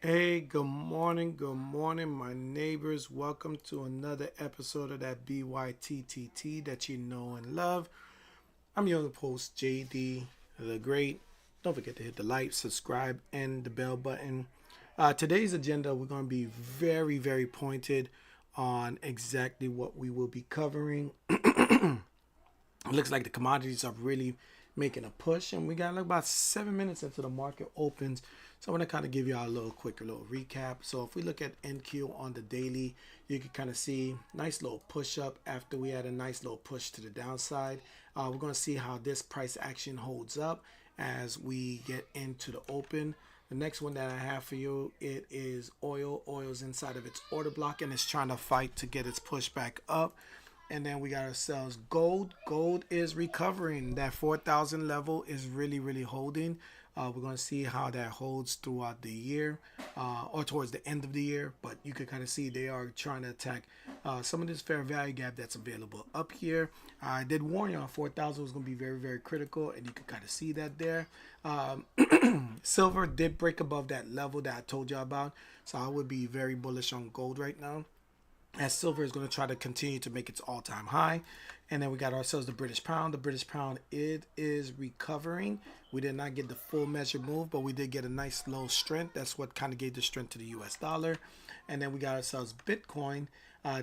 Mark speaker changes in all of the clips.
Speaker 1: Hey, good morning, my neighbors. Welcome to another episode of that BYTTT that you know and love. I'm your host, JD the Great. Don't forget to hit the like, subscribe, and the bell button. Today's agenda, we're going to be very pointed on exactly what we will be covering. It looks like the commodities are really making a push, and we got like about 7 minutes until the market opens. So I'm gonna kind of give you all a little recap. So if we look at NQ on the daily, you can kind of see nice little push up after we had a nice little push to the downside. We're gonna see how this price action holds up as we get into the open. The next one that I have for you, it is oil. Oil's inside of its order block and it's trying to fight to get its push back up. And then we got ourselves gold. Gold is recovering. That 4,000 level is really holding. We're going to see how that holds throughout the year or towards the end of the year. But you can kind of see they are trying to attack some of this fair value gap that's available up here. I did warn you on 4,000 was going to be very critical. And you can kind of see that there. Silver did break above that level that I told you about. So I would be very bullish on gold right now, as silver is going to try to continue to make its all-time high. And then we got ourselves the British pound. The British pound, it is recovering. We did not get the full measure move, but we did get a nice low strength. That's what kind of gave the strength to the US dollar. And then we got ourselves Bitcoin.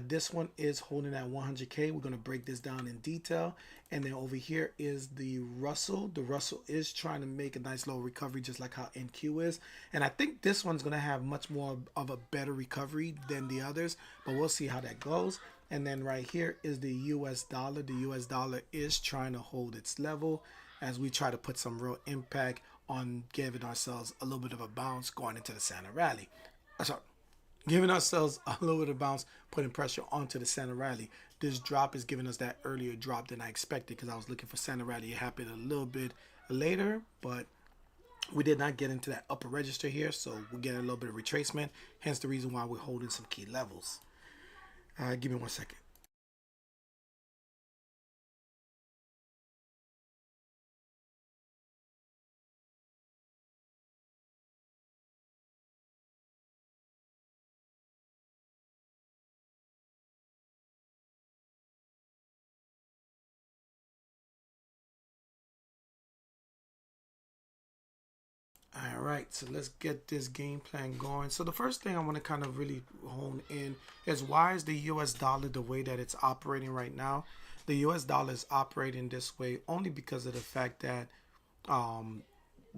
Speaker 1: This one is holding at 100K. We're going to break this down in detail. And then over here is the Russell. The Russell is trying to make a nice low recovery, just like how NQ is. And I think this one's going to have much more of a better recovery than the others, but we'll see how that goes. And then right here is the US dollar. The US dollar is trying to hold its level as we try to put some real impact on giving ourselves a little bit of a bounce going into the Santa rally. Sorry, giving ourselves a little bit of bounce, putting pressure onto the Santa rally. This drop is giving us that earlier drop than I expected, because I was looking for Santa rally to happen a little bit later, but we did not get into that upper register here, so we're getting a little bit of retracement, hence the reason why we're holding some key levels. Give me 1 second. All right, so let's get this game plan going. So the first thing I want to kind of really hone in is, why is the US dollar the way that it's operating right now? The US dollar is operating this way only because of the fact that um,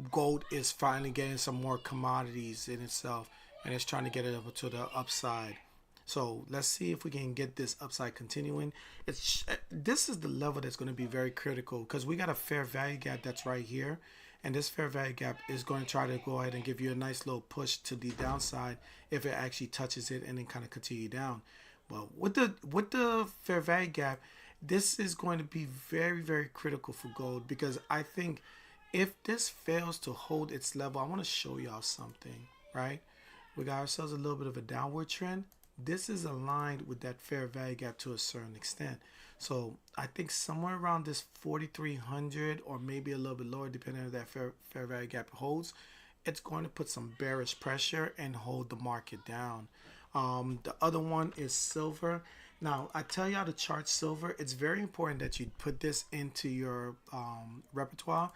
Speaker 1: gold is finally getting some more commodities in itself, and it's trying to get it over to the upside. So let's see if we can get this upside continuing. This is the level that's going to be very critical, because we got a fair value gap that's right here, and this fair value gap is going to try to go ahead and give you a nice little push to the downside if it actually touches it and then kind of continue down. Well, with the fair value gap, this is going to be very critical for gold, because I think if this fails to hold its level, I want to show y'all something, right? We got ourselves a little bit of a downward trend. This is aligned with that fair value gap to a certain extent. So I think somewhere around this 4,300, or maybe a little bit lower, depending on if that fair value gap holds, it's going to put some bearish pressure and hold the market down. The other one is silver. Now, I tell y'all to chart silver. It's very important that you put this into your repertoire,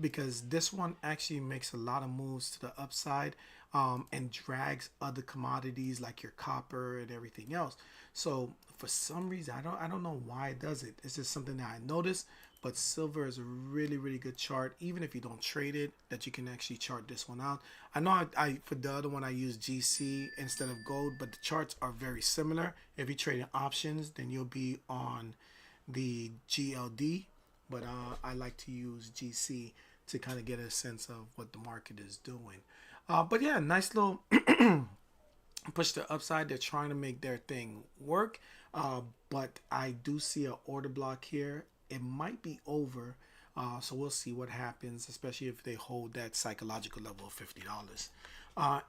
Speaker 1: because this one actually makes a lot of moves to the upside and drags other commodities like your copper and everything else. So for some reason, I don't know why it does it. It's just something that I noticed. But silver is a really good chart, even if you don't trade it, that you can actually chart this one out. I know I for the other one I use GC instead of gold, but the charts are very similar. If you trade in options, then you'll be on the GLD, but I like to use GC to kind of get a sense of what the market is doing. But yeah, nice little push to upside. They're trying to make their thing work, but I do see an order block here. It might be over, so we'll see what happens, especially if they hold that psychological level of $50.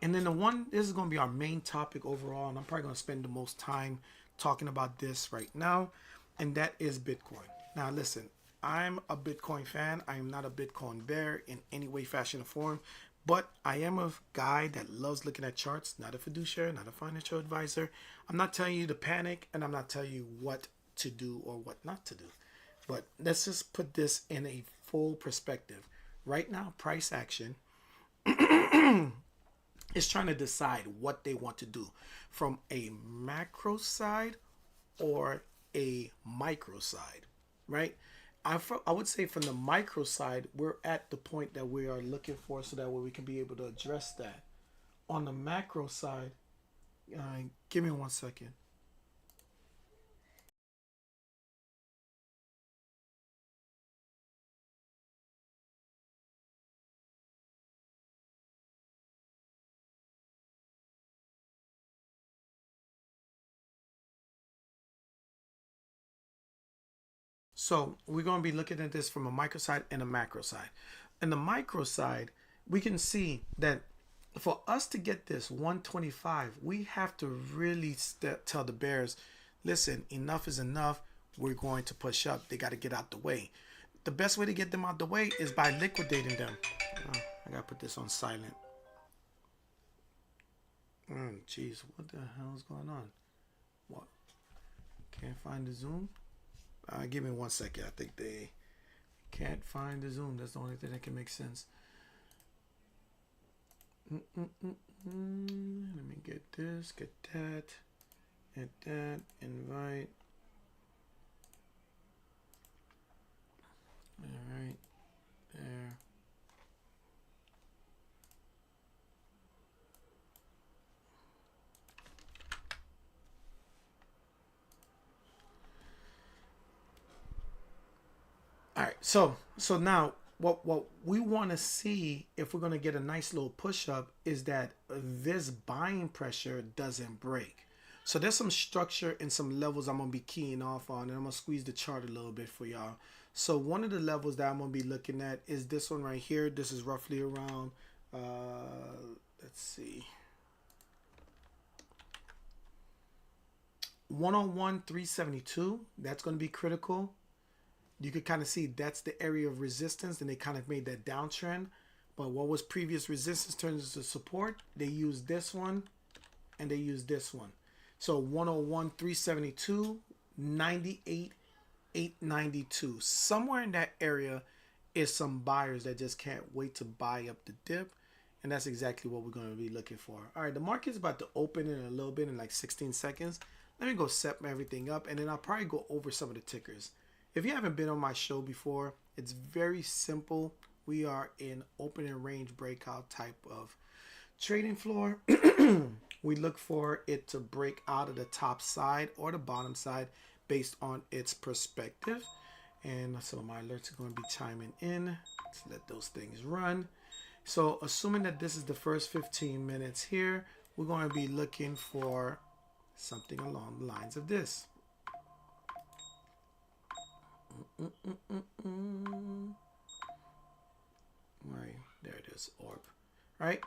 Speaker 1: And then this is going to be our main topic overall, and I'm probably going to spend the most time talking about this right now, and that is Bitcoin. Now listen, I'm a Bitcoin fan. I am not a Bitcoin bear in any way, fashion, or form. But I am a guy that loves looking at charts, not a fiduciary, not a financial advisor. I'm not telling you to panic, and I'm not telling you what to do or what not to do. But let's just put this in a full perspective. Right now, price action is trying to decide what they want to do from a macro side or a micro side, right? I would say from the micro side, we're at the point that we are looking for so that way we can be able to address that. On the macro side, give me 1 second. So we're going to be looking at this from a micro side and a macro side. In the micro side, we can see that for us to get this 125, we have to really tell the bears, listen, enough is enough. We're going to push up. They got to get out the way. The best way to get them out the way is by liquidating them. Oh, I got to put this on silent. Jeez, what the hell is going on? What? Can't find the Zoom? Give me 1 second. I think they can't find the Zoom. That's the only thing that can make sense. Let me get this, get that, invite. All right, there. All right, so now what we want to see if we're going to get a nice little push up is that this buying pressure doesn't break. So there's some structure and some levels I'm going to be keying off on, and I'm going to squeeze the chart a little bit for y'all. So one of the levels that I'm going to be looking at is this one right here. This is roughly around, let's see, 101.372. That's going to be critical. You could kind of see that's the area of resistance, and they kind of made that downtrend. But what was previous resistance turns into support. They used this one, and they used this one. So 101.372, 98.892. Somewhere in that area is some buyers that just can't wait to buy up the dip. And that's exactly what we're going to be looking for. All right, the market's about to open in a little bit in like 16 seconds. Let me go set everything up, and then I'll probably go over some of the tickers. If you haven't been on my show before, it's very simple. We are in opening range breakout type of trading floor. We look for it to break out of the top side or the bottom side based on its perspective. And some of my alerts are going to be chiming in. Let's let those things run. So assuming that this is the first 15 minutes here, we're going to be looking for something along the lines of this. Right, there it is, orb. Right,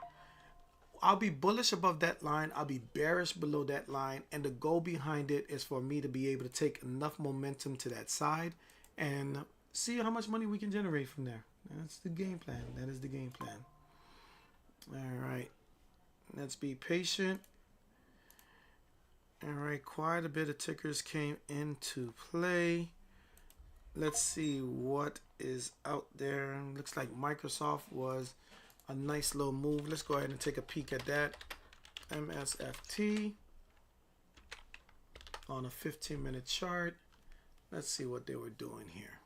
Speaker 1: I'll be bullish above that line, I'll be bearish below that line, and the goal behind it is for me to be able to take enough momentum to that side and see how much money we can generate from there. That's the game plan. That is the game plan. All right, let's be patient. All right, quite a bit of tickers came into play. Let's see what is out there. Looks like Microsoft was a nice little move. Let's go ahead and take a peek at that. MSFT on a 15-minute chart. Let's see what they were doing here.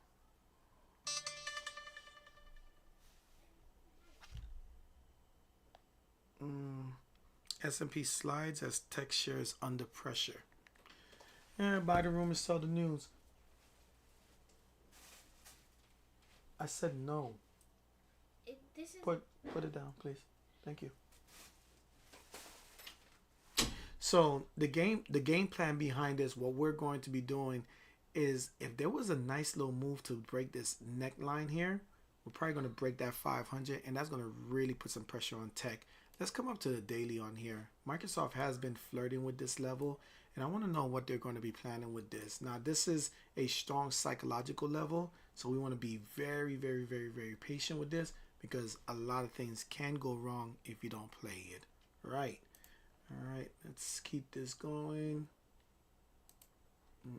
Speaker 1: S&P slides as tech shares under pressure. Buy the rumors, sell the news. I said no. Put it down, please. Thank you. So the game plan behind this, what we're going to be doing is, if there was a nice little move to break this neckline here, we're probably going to break that 500, and that's going to really put some pressure on tech. Let's come up to the daily on here. Microsoft has been flirting with this level, and I want to know what they're going to be planning with this. Now, this is a strong psychological level, so we want to be very, very, very, very patient with this, because a lot of things can go wrong if you don't play it right. All right, let's keep this going. All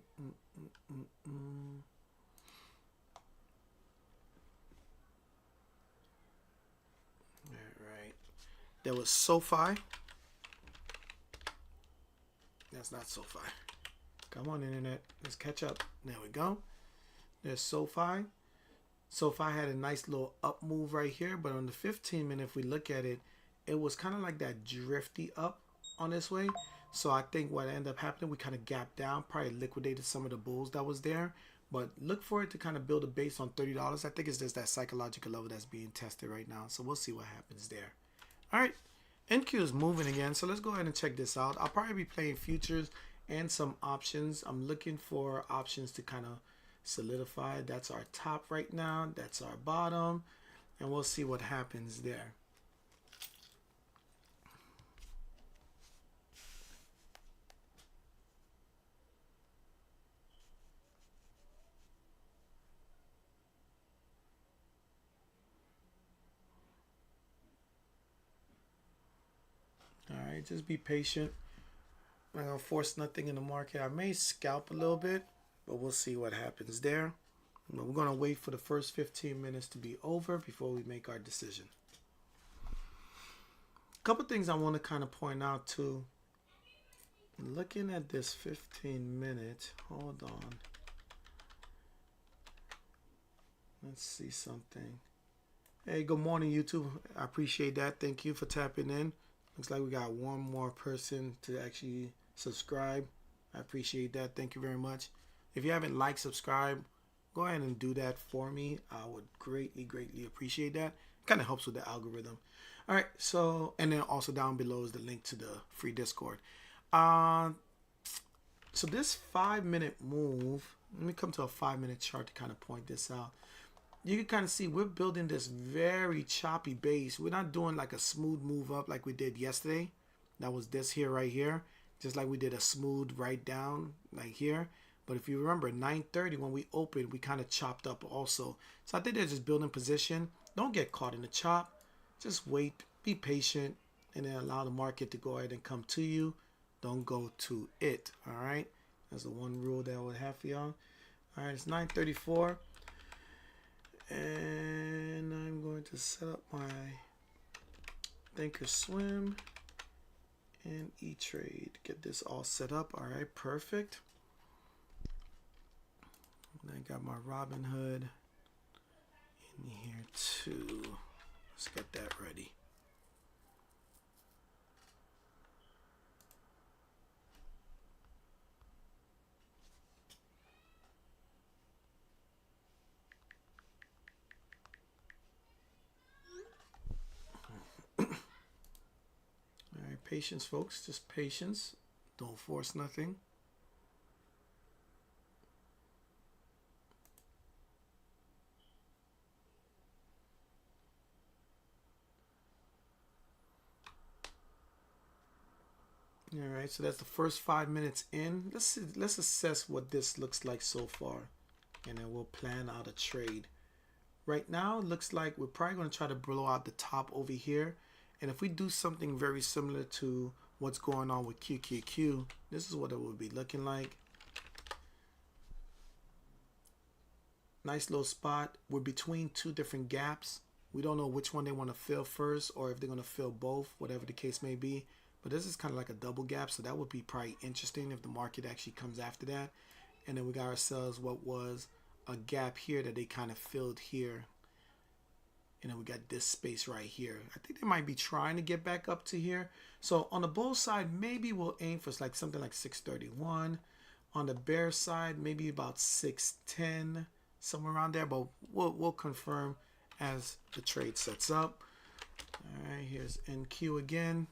Speaker 1: right, there was SoFi. That's not SoFi. Come on, internet, let's catch up. There we go. There's SoFi. SoFi had a nice little up move right here, but on the 15 minute, if we look at it, it was kind of like that drifty up on this way. So I think what ended up happening, we kind of gapped down, probably liquidated some of the bulls that was there. But look for it to kind of build a base on $30. I think it's just that psychological level that's being tested right now. So we'll see what happens there. All right, NQ is moving again. So let's go ahead and check this out. I'll probably be playing futures and some options. I'm looking for options to kind of solidify. That's our top right now. That's our bottom. And we'll see what happens there. All right, just be patient. I'm not gonna force nothing in the market. I may scalp a little bit, but we'll see what happens there. But we're gonna wait for the first 15 minutes to be over before we make our decision. A couple things I want to kind of point out too. Looking at this 15 minute, hold on. Let's see something. Hey, good morning, YouTube. I appreciate that. Thank you for tapping in. Looks like we got one more person to actually subscribe. I appreciate that. Thank you very much. If you haven't liked, subscribe, go ahead and do that for me. I would greatly appreciate that. Kind of helps with the algorithm. All right, so, and then also down below is the link to the free Discord. So this 5 minute move, let me come to a 5 minute chart to kind of point this out. You can kind of see we're building this very choppy base. We're not doing like a smooth move up like we did yesterday. That was this here right here. Just like we did a smooth right down like here. But if you remember 9:30 when we opened, we kind of chopped up also. So I think they're just building position. Don't get caught in the chop. Just wait, be patient, and then allow the market to go ahead and come to you. Don't go to it. All right. That's the one rule that I would have for y'all. All right, it's 9:34. And I'm going to set up my Thinkorswim and E-Trade. Get this all set up. All right, perfect. And I got my Robinhood in here too. Let's get that ready. Patience, folks. Just patience. Don't force nothing. All right, so that's the first 5 minutes in. Let's assess what this looks like so far, and then we'll plan out a trade. Right now, it looks like we're probably going to try to blow out the top over here. And if we do something very similar to what's going on with QQQ, this is what it would be looking like. Nice little spot. We're between two different gaps. We don't know which one they want to fill first or if they're going to fill both, whatever the case may be. But this is kind of like a double gap, so that would be probably interesting if the market actually comes after that. And then we got ourselves what was a gap here that they kind of filled here. And then we got this space right here. I think they might be trying to get back up to here. So on the bull side, maybe we'll aim for like something like 631. On the bear side, maybe about 610, somewhere around there. But we'll confirm as the trade sets up. All right, here's NQ again.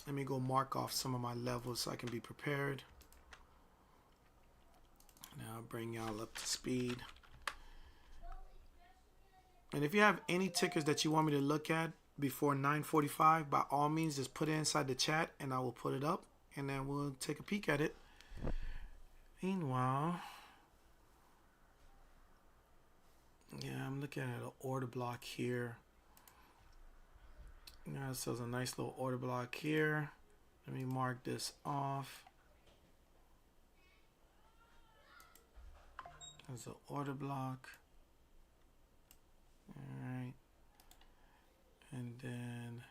Speaker 1: Let me go mark off some of my levels so I can be prepared. Now I'll bring y'all up to speed. And if you have any tickers that you want me to look at before 9:45, by all means, just put it inside the chat and I will put it up and then we'll take a peek at it. Meanwhile, Yeah, I'm looking at an order block here. Yeah, so there's a nice little order block here. Let me mark this off. There's an order block. Alright. And then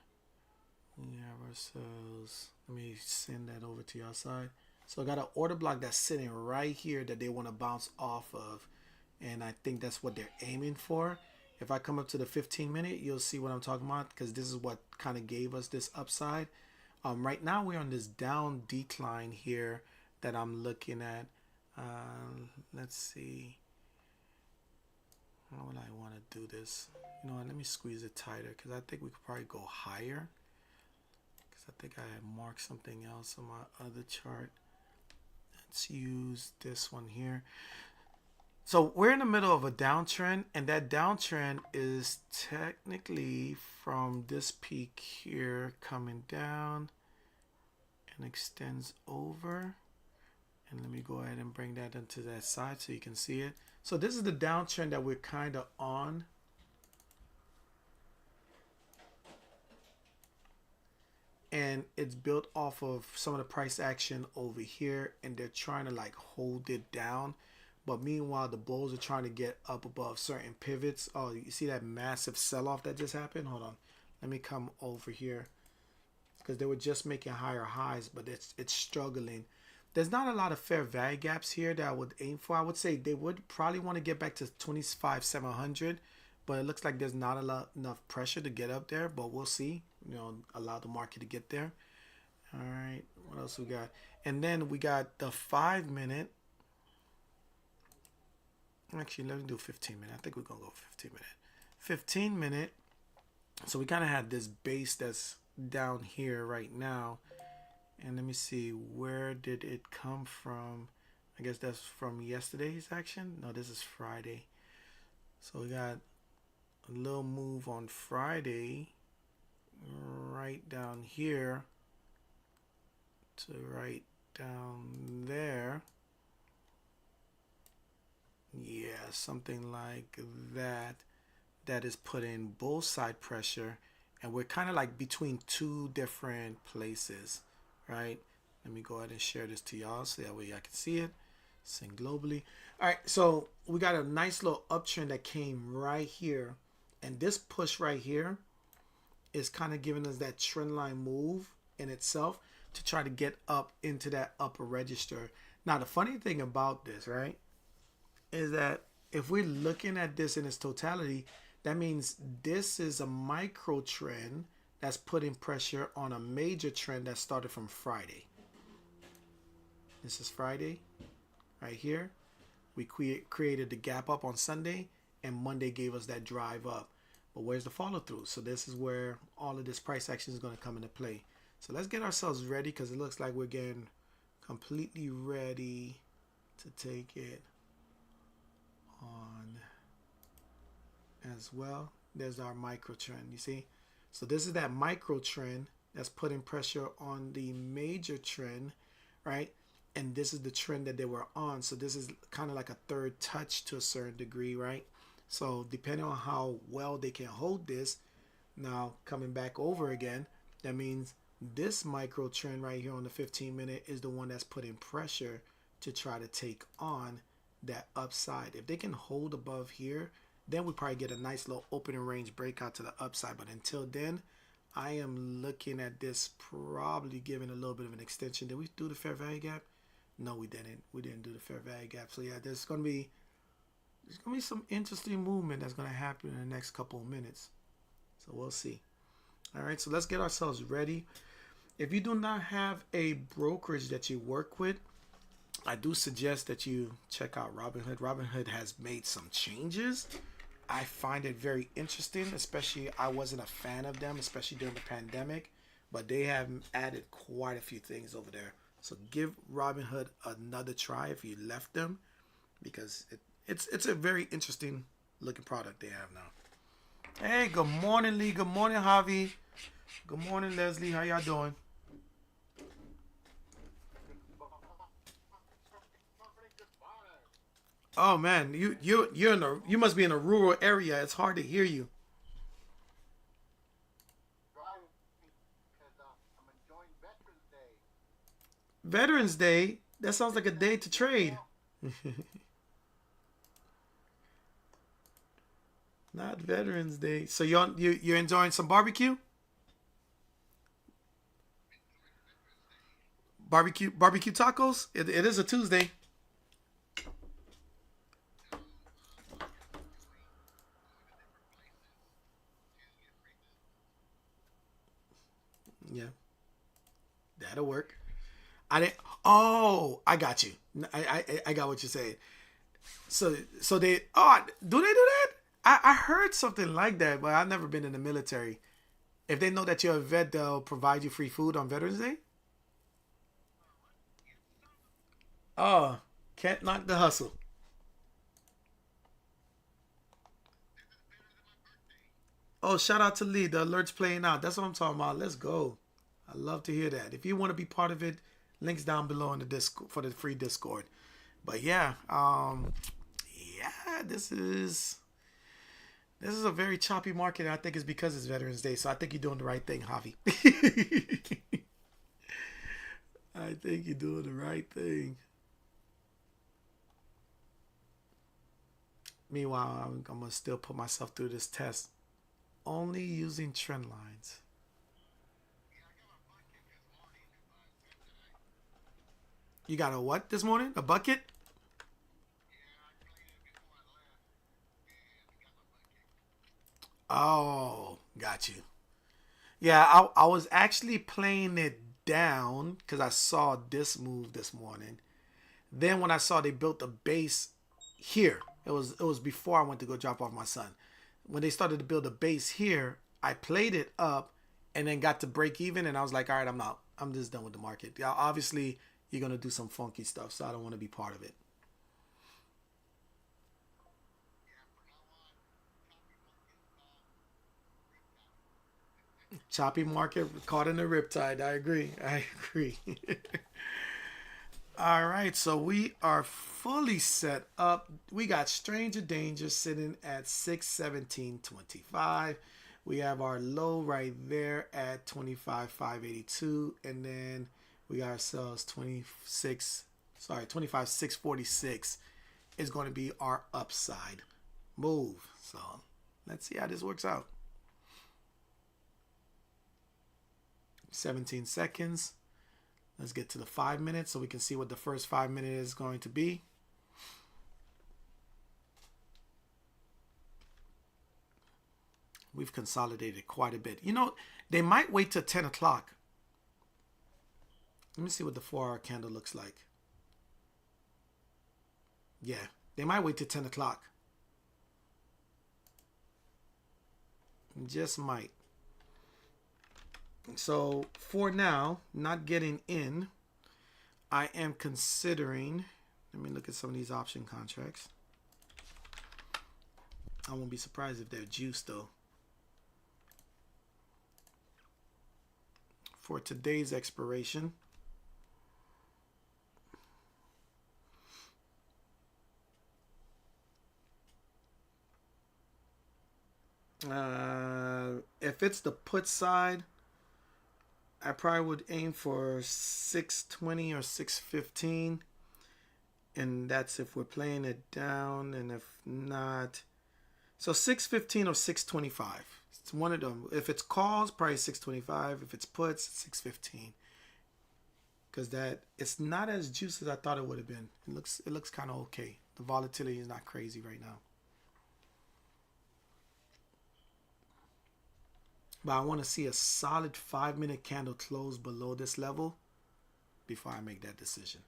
Speaker 1: we have ourselves, let me send that over to your side. So I got an order block that's sitting right here that they want to bounce off of. And I think that's what they're aiming for. If I come up to the 15-minute, you'll see what I'm talking about, because this is what kind of gave us this upside. Right now we're on this down decline here that I'm looking at. Let's see. How would I want to do this? You know what, let me squeeze it tighter, because I think we could probably go higher. Because I think I had marked something else on my other chart. Let's use this one here. So we're in the middle of a downtrend, and that downtrend is technically from this peak here coming down and extends over. And let me go ahead and bring that into that side so you can see it. So this is the downtrend that we're kind of on. And it's built off of some of the price action over here, and they're trying to like hold it down. But meanwhile, the bulls are trying to get up above certain pivots. Oh, you see that massive sell-off that just happened? Hold on. Let me come over here, because they were just making higher highs, but it's struggling. There's not a lot of fair value gaps here that I would aim for. I would say they would probably want to get back to 25,700, but it looks like there's not enough pressure to get up there, but we'll see. You know, allow the market to get there. All right, what else we got? And then we got the 5-minute. Actually, let me do 15-minute. I think we're going to go 15-minute. 15-minute. So we kind of had this base that's down here right now. And let me see, where did it come from? I guess that's from yesterday's action. No, this is Friday. So we got a little move on Friday right down here to right down there. Yeah, something like that. That is putting bull side pressure, and we're kind of like between two different places, right? Let me go ahead and share this to y'all so that way I can see it. Sing globally. All right, so we got a nice little uptrend that came right here, and this push right here is kind of giving us that trend line move in itself to try to get up into that upper register. Now, the funny thing about this, right, is that if we're looking at this in its totality, that means this is a micro trend that's putting pressure on a major trend that started from Friday. This is Friday right here. We created the gap up on Sunday, and Monday gave us that drive up. But where's the follow through? So this is where all of this price action is going to come into play. So let's get ourselves ready, because it looks like we're getting completely ready to take it on as well. There's our micro trend, you see? So this is that micro trend that's putting pressure on the major trend, right? And this is the trend that they were on. So this is kind of like a third touch to a certain degree, right? So depending on how well they can hold this, now coming back over again, that means this micro trend right here on the 15-minute is the one that's putting pressure to try to take on that upside. If they can hold above here, then we probably get a nice little opening range breakout to the upside. But until then, I am looking at this probably giving a little bit of an extension. Did we do the fair value gap? No, we didn't. We didn't do the fair value gap. So yeah, there's gonna be some interesting movement that's gonna happen in the next couple of minutes. So we'll see. All right, so let's get ourselves ready. If you do not have a brokerage that you work with, I do suggest that you check out Robinhood. Robinhood has made some changes. I find it very interesting, especially I wasn't a fan of them, especially during the pandemic, but they have added quite a few things over there. So give Robinhood another try if you left them, because it's a very interesting looking product they have now. Hey, good morning, Lee. Good morning, Javi. Good morning, Leslie. How y'all doing? Oh man, you're in a, you must be in a rural area. It's hard to hear you.
Speaker 2: Driving because I'm enjoying Veterans Day.
Speaker 1: Veterans Day. That sounds like a day to trade.
Speaker 2: Yeah,
Speaker 1: Not Veterans Day. So you're enjoying some barbecue? Barbecue tacos? It is a Tuesday. Yeah, that'll work. I didn't. Oh, I got you. I got what you're saying. So they, oh, do they do that? I heard something like that, but I've never been in the military. If they know that you're a vet, they'll provide you free food on Veterans Day. Oh, can't knock the hustle. Oh, shout out to Lee. The alert's playing out. That's what I'm talking about. Let's go. I love to hear that. If you want to be part of it, links down below in the Discord for the free Discord. But yeah, yeah, this is a very choppy market. And I think it's because it's Veterans Day. So I think you're doing the right thing, Javi. I think you're doing the right thing. Meanwhile, I'm gonna still put myself through this test only using trend lines. You got a what this morning? A bucket?
Speaker 2: I played it before I left, and I got my butt kicked.
Speaker 1: Oh, got you. Yeah, I was actually playing it down because I saw this move this morning. Then when I saw they built a base here, it was before I went to go drop off my son. When they started to build a base here, I played it up and then got to break even, and I was like, all right, I'm out. I'm just done with the market. Yeah, obviously you're gonna do some funky stuff, so I don't want to be part of it.
Speaker 2: Yeah, from now on, choppy market riptide.
Speaker 1: Choppy market caught in the riptide. I agree. I agree. All right, so we are fully set up. We got Stranger Danger sitting at 617.25. We have our low right there at 25,582, and then we got ourselves 25,646 is going to be our upside move. So let's see how this works out. 17 seconds. Let's get to the 5 minutes so we can see what the first 5 minutes is going to be. We've consolidated quite a bit. You know, they might wait till 10 o'clock. Let me see what the 4 hour candle looks like. Yeah, they might wait till 10 o'clock. Just might. So for now, not getting in, I am considering, let me look at some of these option contracts. I won't be surprised if they're juiced though. For today's expiration, if it's the put side, I probably would aim for 620 or 615, and that's if we're playing it down, and if not, so 615 or 625. It's one of them. If it's calls, probably 625. If it's puts, 615. Because that it's not as juicy as I thought it would have been. It looks kind of okay. The volatility is not crazy right now. But I want to see a solid 5 minute candle close below this level before I make that decision.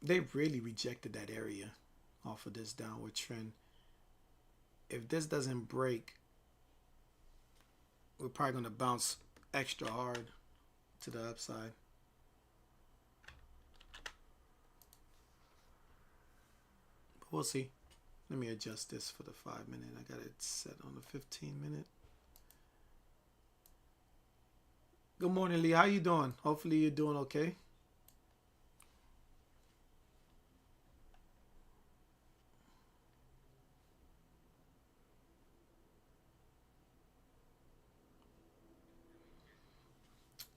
Speaker 1: They really rejected that area off of this downward trend. If this doesn't break, we're probably going to bounce extra hard to the upside. But we'll see. Let me adjust this for the 5 minute. I got it set on the 15 minute. Good morning, Lee. How you doing? Hopefully you're doing okay.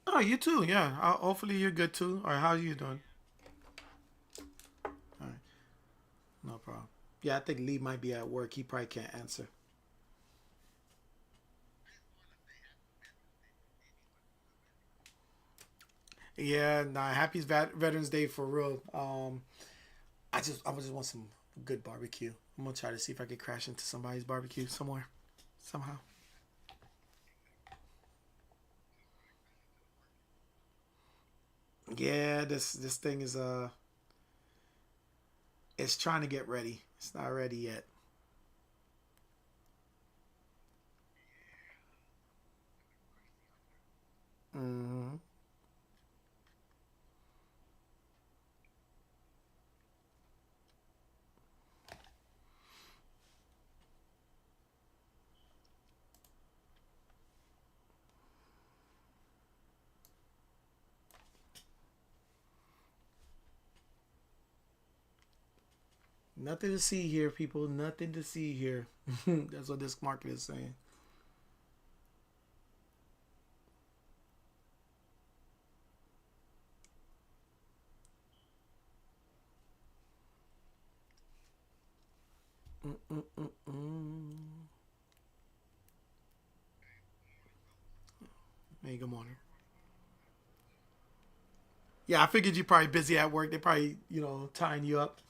Speaker 1: Oh, you too. Yeah. Hopefully you're good too. All right. How are you doing? All right. No problem. Yeah, I think Lee might be at work. He probably can't answer. Yeah. Nah. Happy Veterans Day for real. I just want some good barbecue. I'm gonna try to see if I can crash into somebody's barbecue somewhere, somehow. Yeah. This thing is it's trying to get ready. It's not ready yet. Hmm. Nothing to see here, people. Nothing to see here. That's what this market is saying. Mm-mm-mm-mm. Hey, good morning. Yeah, I figured you're probably busy at work. They probably, tying you up.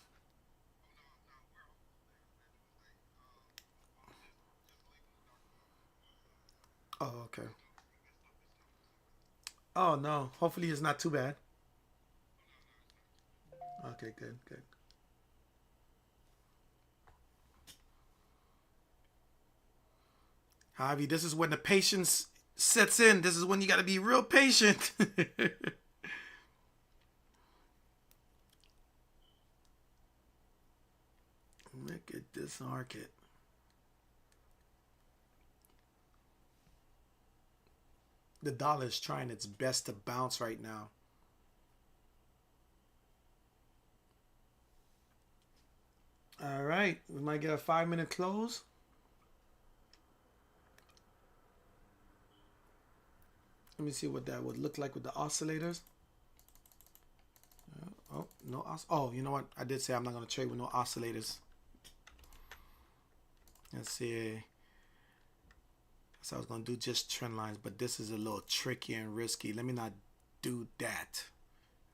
Speaker 1: Oh, okay. Oh no. Hopefully it's not too bad. Okay, good, good. Javi, this is when the patience sets in. This is when you got to be real patient. Look at this market. The dollar is trying its best to bounce right now. All right, we might get a 5 minute close. Let me see what that would look like with the oscillators. Oh, no. Oh, you know what? I did say I'm not going to trade with no oscillators. Let's see. So I was going to do just trend lines, but this is a little tricky and risky. Let me not do that.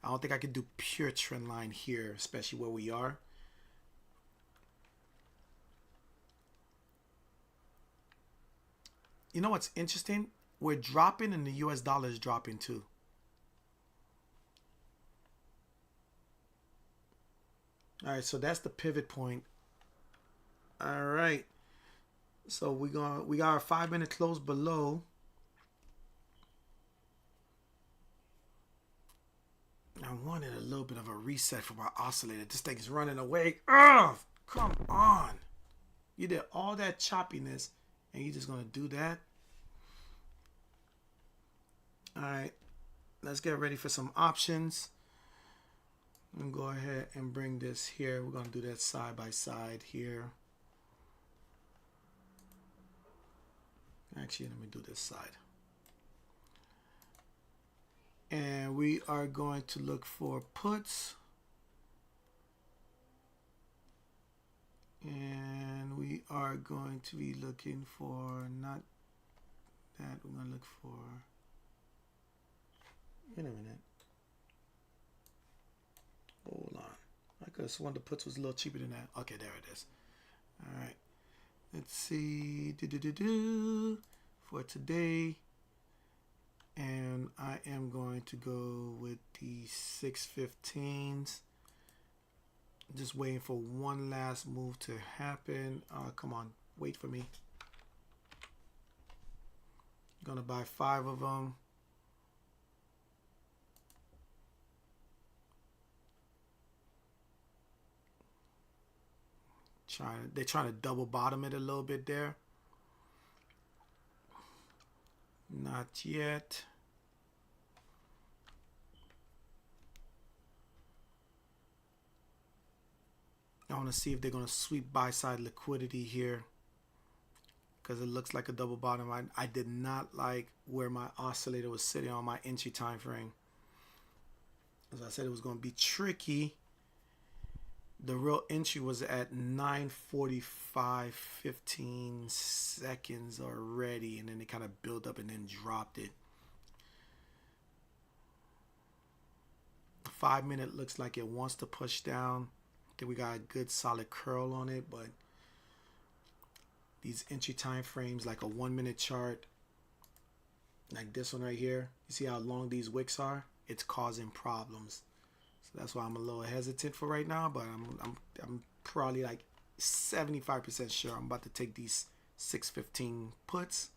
Speaker 1: I don't think I can do pure trend line here, especially where we are. You know what's interesting? We're dropping and the US dollar is dropping too. All right, so that's the pivot point. All right. So we got our 5 minute close below. I wanted a little bit of a reset for my oscillator. This thing is running away. Ugh, come on. You did all that choppiness and you just gonna do that? All right, let's get ready for some options. I'm gonna go ahead and bring this here. We're gonna do that side by side here. Actually, let me do this side. And we are going to look for puts. And we are going to be looking for not that. We're going to look for. Wait a minute. Hold on. I could have sworn the puts was a little cheaper than that. Okay, there it is. All right. Let's see. For today. And I am going to go with the 615s. Just waiting for one last move to happen. Come on, wait for me. Gonna buy 5 of them. They're trying to double bottom it a little bit there. Not yet. I want to see if they're going to sweep buy side liquidity here, because it looks like a double bottom. I did not like where my oscillator was sitting on my entry time frame. As I said, it was going to be tricky. The real entry was at 9:45, 15 seconds already, and then it kind of built up and then dropped it. 5 minute looks like it wants to push down. I think we got a good solid curl on it, but these entry time frames, like a 1 minute chart, like this one right here, you see how long these wicks are? It's causing problems. So that's why I'm a little hesitant for right now, but I'm probably like 75% sure I'm about to take these 615 puts.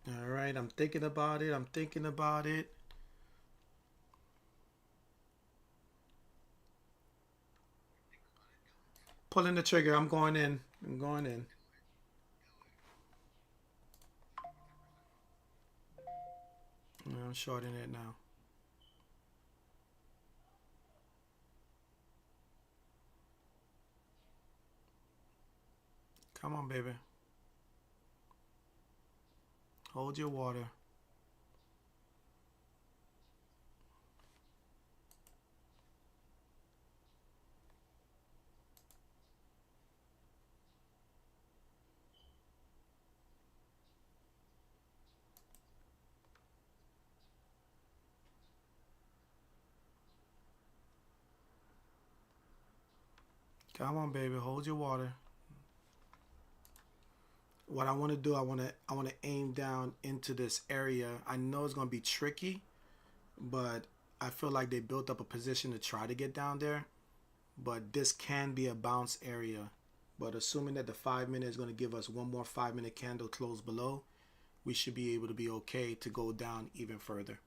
Speaker 1: All right, I'm thinking about it. I'm thinking about it. Pulling the trigger. I'm going in. I'm going in. I'm shorting it now. Come on, baby. Hold your water. Come on, baby. Hold your water. What I want to do, I want to aim down into this area. I know it's going to be tricky, but I feel like they built up a position to try to get down there. But this can be a bounce area. But assuming that the 5 minute is going to give us one more 5 minute candle close below, we should be able to be okay to go down even further.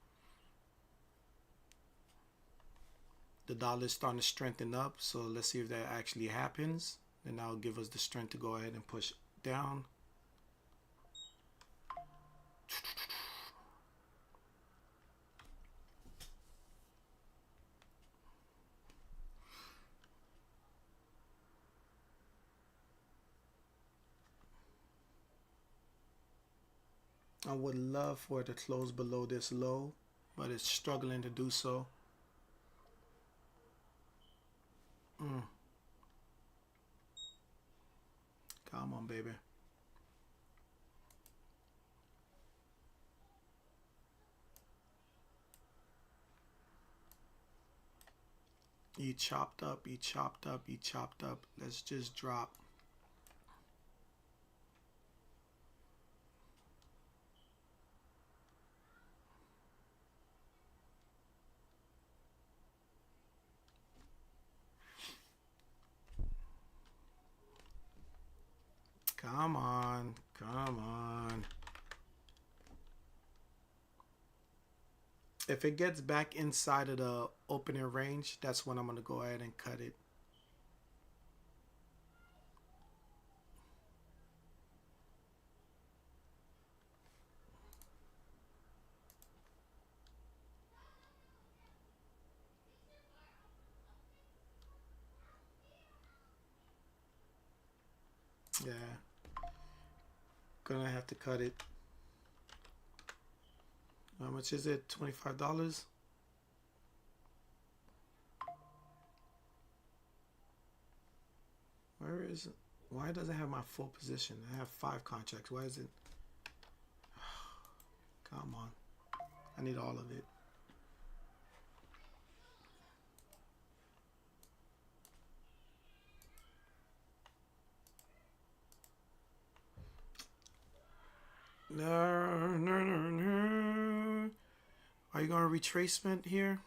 Speaker 1: The dollar is starting to strengthen up, so let's see if that actually happens. Then that'll give us the strength to go ahead and push down. I would love for it to close below this low, but it's struggling to do so. Come on, baby. You chopped up, you chopped up, you chopped up. Let's just drop. Come on, come on. If it gets back inside of the opening range, that's when I'm going to go ahead and cut it. Yeah. Gonna have to cut it. How much is it? $25? Where is it? Why does it have my full position? I have 5 contracts. Why is it? Come on. I need all of it. No, no, no, no. Are you going to retracement here?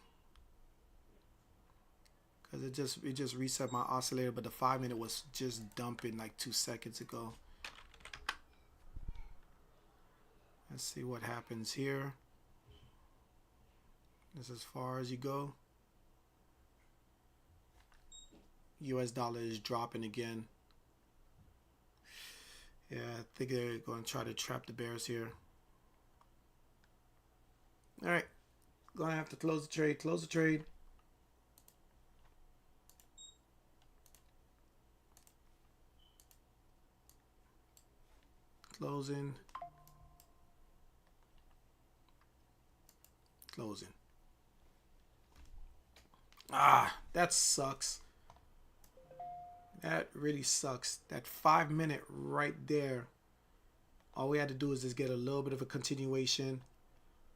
Speaker 1: Because it just reset my oscillator, but the 5-minute was just dumping like 2 seconds ago. Let's see what happens here. This is as far as you go. US dollar is dropping again. Yeah, I think they're going to try to trap the bears here. All right, gonna have to close the trade. Close the trade. Closing. Closing. Ah, that sucks. That really sucks. That 5-minute right there. All we had to do is just get a little bit of a continuation.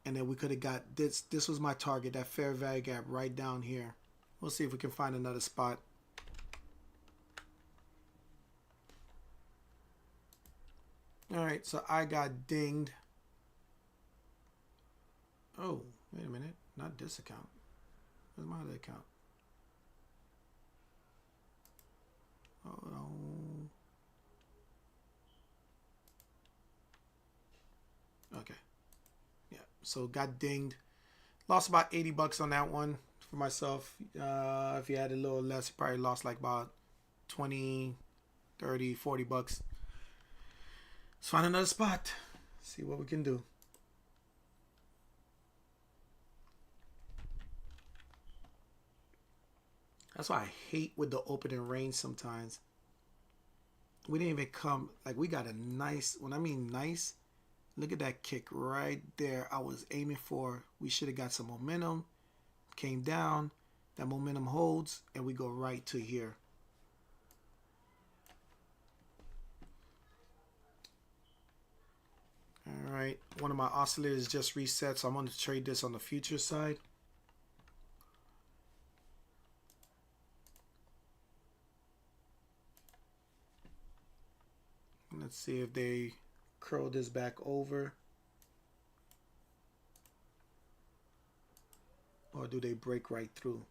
Speaker 1: And then we could have got this. This was my target, that fair value gap right down here. We'll see if we can find another spot. All right, so I got dinged. Oh, wait a minute. Not this account. Where's my other account? Oh, no. Okay. Yeah, so got dinged. Lost about 80 bucks on that one for myself. If you had a little less, you probably lost like about 20, 30, 40 bucks. Let's find another spot. See what we can do. That's why I hate with the opening range sometimes. We didn't even come, like we got a nice, when I mean nice, look at that kick right there. I was aiming for, we should have got some momentum. Came down, that momentum holds, and we go right to here. All right, one of my oscillators just reset, so I'm going to trade this on the future side. Let's see if they curl this back over. Or do they break right through?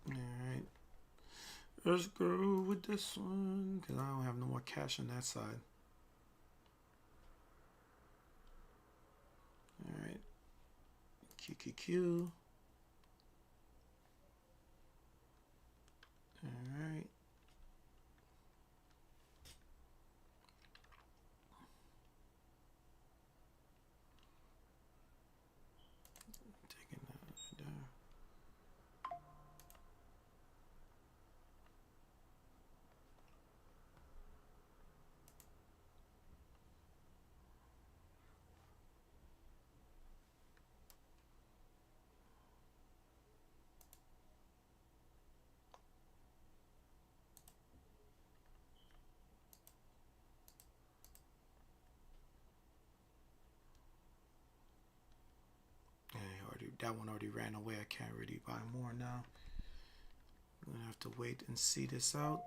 Speaker 1: Alright. Let's go with this one, because I don't have no more cash on that side. Alright. QQQ. Alright. Taking that right there. That one already ran away. I can't really buy more now. I'm gonna have to wait and see this out.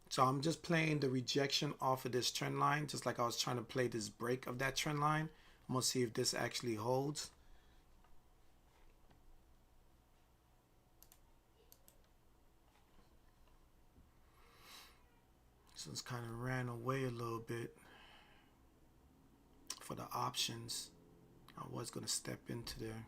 Speaker 1: So I'm just playing the rejection off of this trend line, just like I was trying to play this break of that trend line. I'm gonna see if this actually holds. So it's kind of ran away a little bit. For the options, I was going to step into there.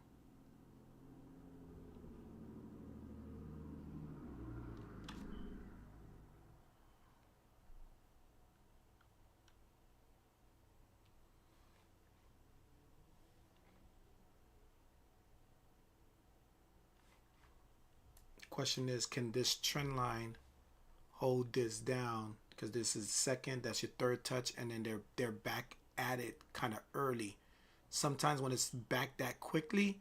Speaker 1: Question is, can this trend line hold this down? Because this is second, that's your third touch, and then they're back at it kind of early. Sometimes when it's back that quickly,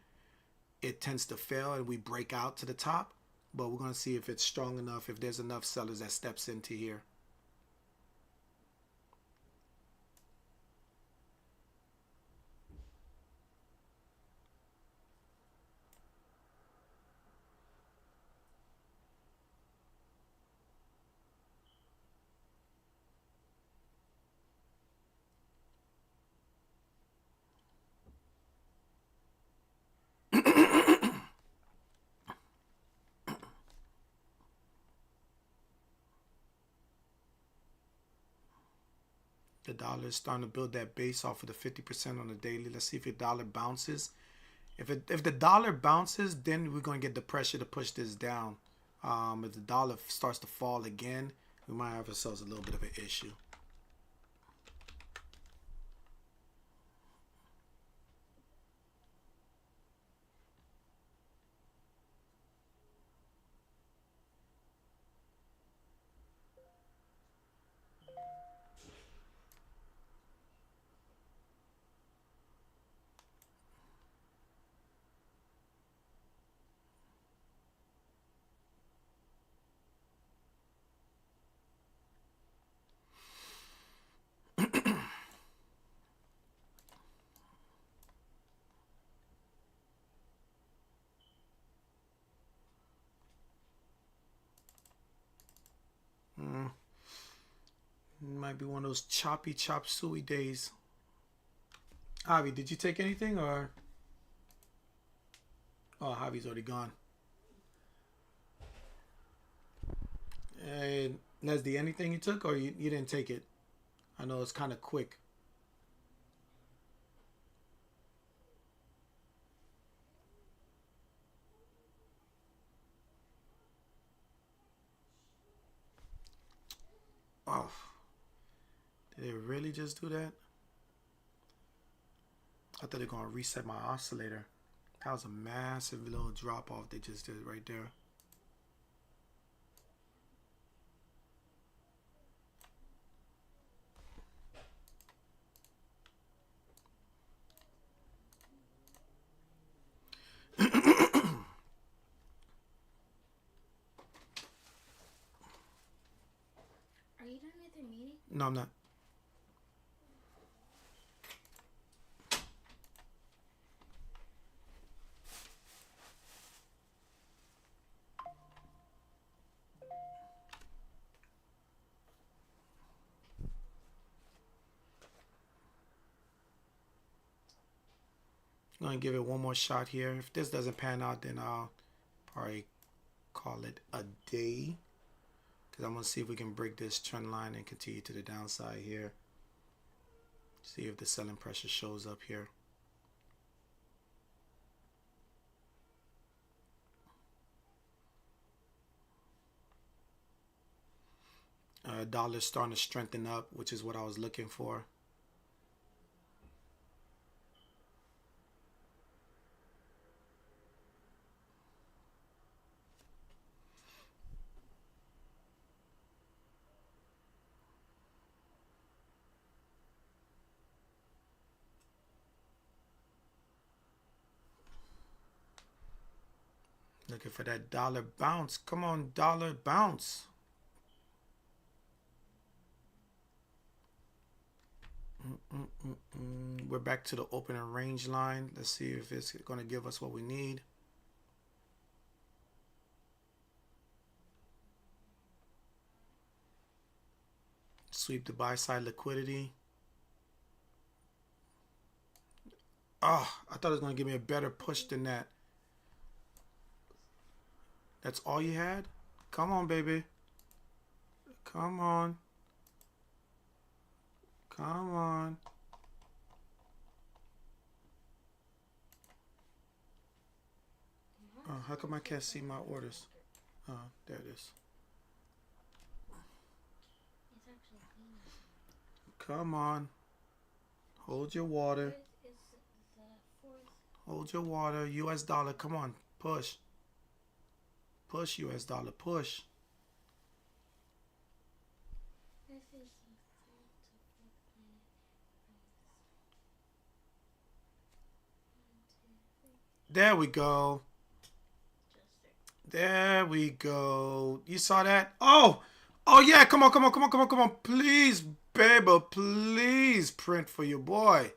Speaker 1: it tends to fail and we break out to the top. But we're going to see if it's strong enough, if there's enough sellers that steps into here. The dollar is starting to build that base off of the 50% on the daily. Let's see if the dollar bounces. If the dollar bounces, then we're going to get the pressure to push this down. If the dollar starts to fall again, we might have ourselves a little bit of an issue. Might be one of those choppy chop suey days. Javi, did you take anything or? Oh, Javi's already gone. And Leslie, anything you took or you didn't take it? I know it's kind of quick. Oh, did it really just do that? I thought they were going to reset my oscillator. That was a massive little drop off they just did right there.
Speaker 3: Are you done with your meeting?
Speaker 1: No, I'm not. I'm going to give it one more shot here. If this doesn't pan out, then I'll probably call it a day. Because I'm going to see if we can break this trend line and continue to the downside here. See if the selling pressure shows up here. Dollar's starting to strengthen up, which is what I was looking for. Looking for that dollar bounce. Come on, dollar bounce. We're back to the open and range line. Let's see if it's going to give us what we need. Sweep the buy side liquidity. Oh, I thought it was going to give me a better push than that. That's all you had? Come on, baby. Come on. Come on. Oh, how come I can't see my orders? Oh, there it is.
Speaker 3: It's actually clean.
Speaker 1: Come on. Hold your water.
Speaker 3: It's the fourth.
Speaker 1: Hold your water. US dollar. Come on. Push. Push, US dollar. Push.
Speaker 3: This is the third to fourth minute price. 1, 2, 3.
Speaker 1: There we go. There we go. You saw that? Oh! Oh, yeah. Come on, come on, come on, come on, come on. Please, baby. Please print for your boy.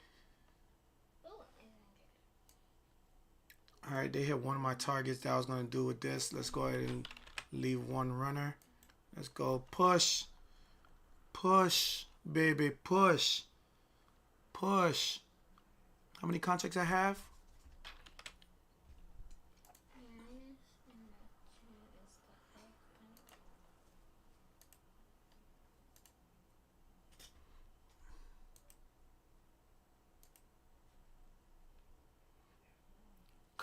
Speaker 1: All right, they hit one of my targets that I was going to do with this. Let's go ahead and leave one runner. Let's go. Push. Push, baby. Push. Push. How many contracts I have?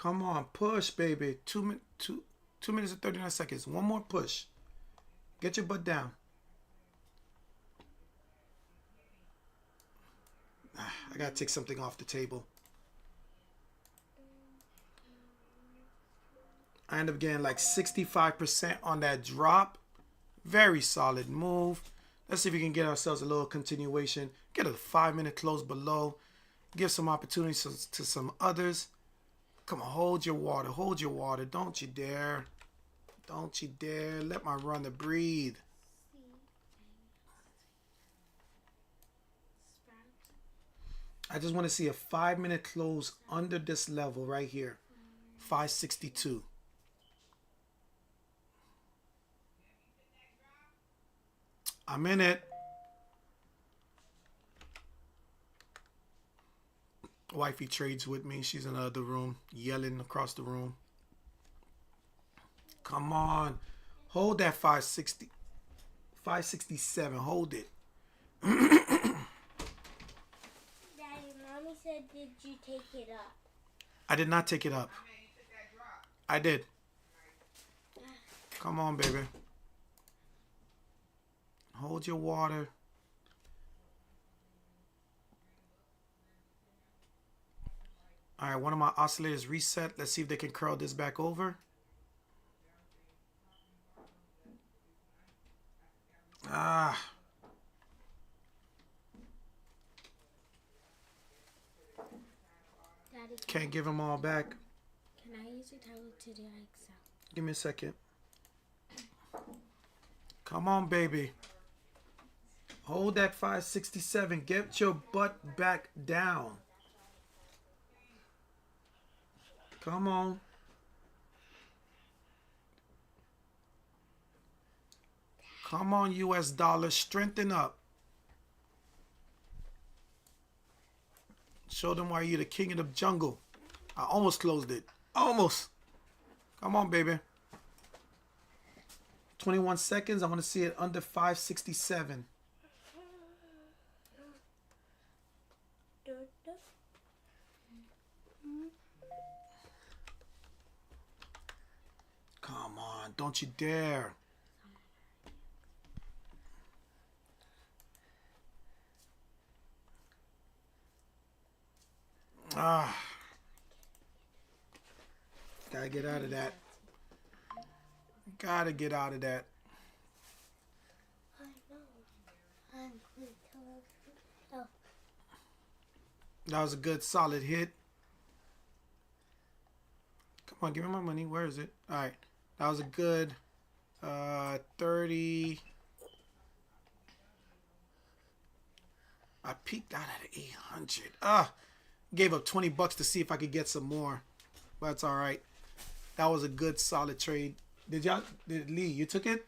Speaker 1: Come on, push, baby. 2 minutes and 39 seconds. One more push. Get your butt down. I gotta take something off the table. I end up getting like 65% on that drop. Very solid move. Let's see if we can get ourselves a little continuation. Get a 5-minute close below. Give some opportunities to some others. Come on, hold your water. Hold your water. Don't you dare. Don't you dare. Let my runner breathe. I just want to see a 5-minute close under this level right here. 562. I'm in it. Wifey trades with me. She's in the other room, yelling across the room. Come on. Hold that 560. 567. Hold it.
Speaker 3: Daddy, Mommy said, did you take it up?
Speaker 1: I did not take it up. I did. Come on, baby. Hold your water. All right, one of my oscillators reset. Let's see if they can curl this back over. Ah.
Speaker 3: Daddy,
Speaker 1: Can't give them all back.
Speaker 3: can I use your tablet to do Excel?
Speaker 1: Give me a second. Come on, baby. Hold that 567. Get your butt back down. Come on. Come on, US dollar. Strengthen up. Show them why you're the king of the jungle. I almost closed it. Almost. Come on, baby. 21 seconds. I want to see it under 567. Come on. Don't you dare. Ah. Gotta get out of that. Gotta get out of that.
Speaker 3: I know. I'm going to. Oh.
Speaker 1: That was a good solid hit. Come on, give me my money. Where is it? All right. That was a good 30. I peaked out at 800. Gave up 20 bucks to see if I could get some more. But it's all right. That was a good solid trade. Did Lee, you took it?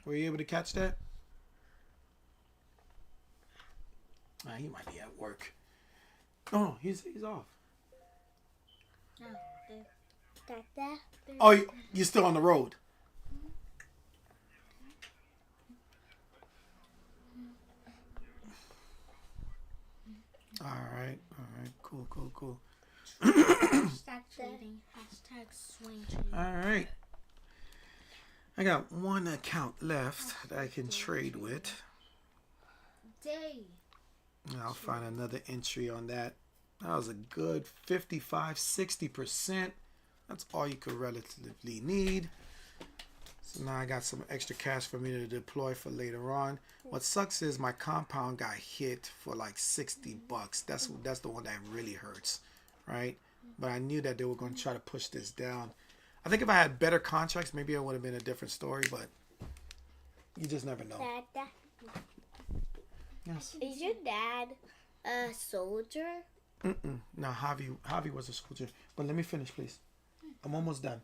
Speaker 1: Were you able to catch that? He might be at work. Oh, he's off.
Speaker 3: No, there.
Speaker 1: Oh, you're still on the road. All right. Cool.
Speaker 3: Hashtag trading. Hashtag swing trading.
Speaker 1: All right. I got one account left that I can trade with.
Speaker 3: Day.
Speaker 1: I'll find another entry on that. That was a good 55-60%. That's all you could relatively need. So now I got some extra cash for me to deploy for later on. What sucks is my compound got hit for like 60 bucks. That's the one that really hurts, right? But I knew that they were going to try to push this down. I think if I had better contracts, maybe it would have been a different story, but you just never know.
Speaker 3: Dad.
Speaker 1: Yes.
Speaker 3: Is your dad a soldier?
Speaker 1: No, Javi was a soldier. But let me finish, please. I'm almost done.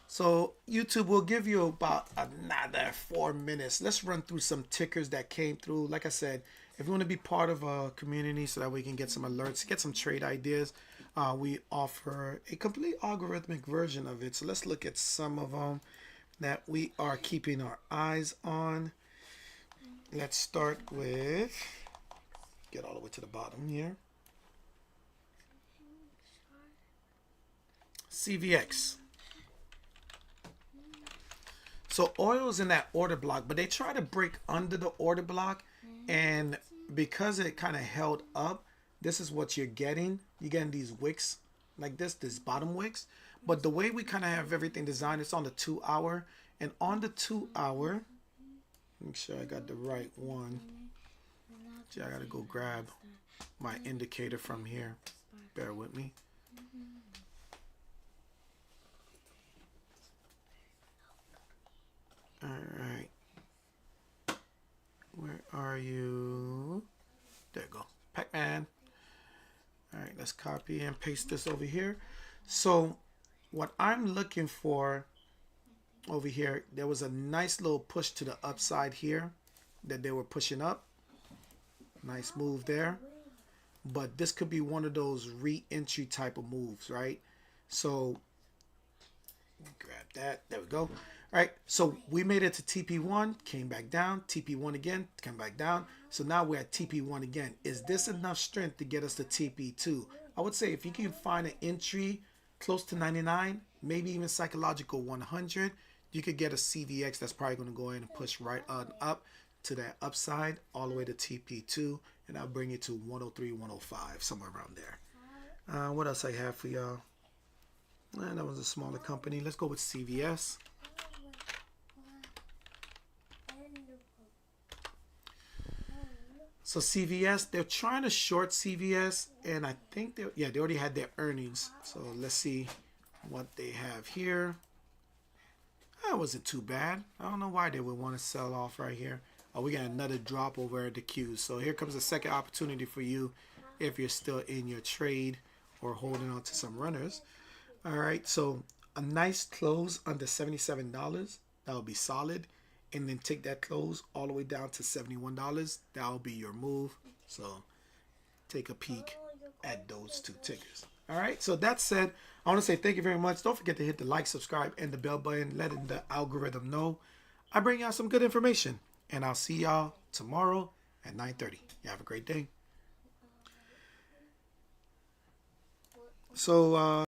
Speaker 1: So YouTube will give you about another 4 minutes. Let's run through some tickers that came through. Like I said, if you want to be part of a community so that we can get some alerts, get some trade ideas, we offer a complete algorithmic version of it. So let's look at some of them that we are keeping our eyes on. Let's start with, get all the way to the bottom here. CVX. So oil's in that order block, but they try to break under the order block, and because it kind of held up, this is what you're getting. You're getting these wicks like this bottom wicks. But the way we kind of have everything designed, it's on the 2 hour, and on the 2 hour, make sure I got the right one. Gee, I gotta go grab my indicator from here. Bear with me. All right. Where are you? There you go. Pac-Man. All right, let's copy and paste this over here. So what I'm looking for over here, there was a nice little push to the upside here that they were pushing up. Nice move there. But this could be one of those re-entry type of moves, right? So grab that. There we go. All right, so we made it to TP1, came back down, TP1 again, came back down. So now we're at TP1 again. Is this enough strength to get us to TP2? I would say if you can find an entry close to 99, maybe even psychological 100, you could get a CVX that's probably going to go in and push right on up to that upside all the way to TP2, and I'll bring it to 103, 105, somewhere around there. What else I have for y'all? That was a smaller company. Let's go with CVS. So CVS, they're trying to short CVS, and I think they already had their earnings. So let's see what they have here. That wasn't too bad. I don't know why they would want to sell off right here. Oh, we got another drop over at the Qs. So here comes a second opportunity for you if you're still in your trade or holding on to some runners. All right, so a nice close under $77. That would be solid. And then take that close all the way down to $71. That will be your move. So take a peek at those two tickers. All right, so that said, I want to say thank you very much. Don't forget to hit the like, subscribe, and the bell button, letting the algorithm know I bring y'all some good information. And I'll see y'all tomorrow at 9:30. You have a great day. So,